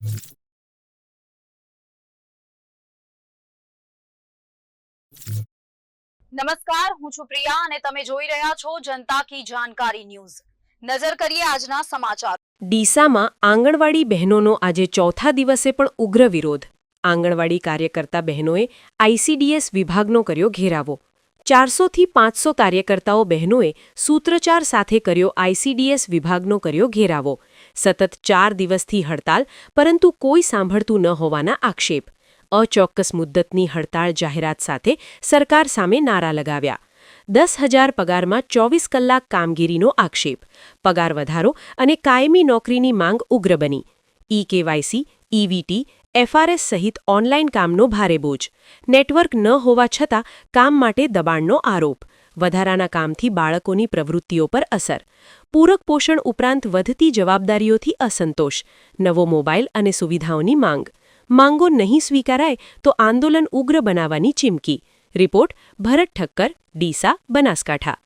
નમસ્કાર, હું છું પ્રિયા અને તમે જોઈ રહ્યા છો જનતા કી જાણકારી ન્યૂઝ। નજર કરીએ આજના સમાચાર। ડીસામાં આંગણવાડી બહેનોનો આજે ચોથા દિવસે પણ ઉગ્ર વિરોધ। આંગણવાડી કાર્યકર્તા બહેનોએ આઈસીડીએસ વિભાગનો કર્યો ઘેરાવો। 400થી 500 કાર્યકર્તાઓ બહેનોએ સૂત્રચાર સાથે કર્યો આઈસીડીએસ વિભાગનો કર્યો ઘેરાવો। સતત 4 દિવસથી હડતાલ, પરંતુ કોઈ સાંભળતું ન હોવાના આક્ષેપ। અચોક્કસ મુદ્દતની હડતાળ જાહેરાત સાથે સરકાર સામે નારા લગાવ્યા। 10,000 પગારમાં 24 કલાક કામગીરીનો આક્ષેપ। પગાર વધારો અને કાયમી નોકરીની માંગ ઉગ્ર બની। ઈ-કેવાયસી, ઈવીટી, એફઆરએસ સહિત ઓનલાઈન કામનો ભારે બોજ। નેટવર્ક ન હોવા છતાં કામ માટે દબાણનો આરોપ। વધારાના કામથી બાળકોની પ્રવૃત્તિઓ પર અસર। પૂરક પોષણ ઉપરાંત વધતી જવાબદારીઓથી અસંતોષ। નવો મોબાઈલ અને સુવિધાઓની માંગ। માંગો નહીં સ્વીકારાય તો આંદોલન ઉગ્ર બનાવવાની ચીમકી। રિપોર્ટ ભરત ઠક્કર, ડીસા, બનાસકાંઠા।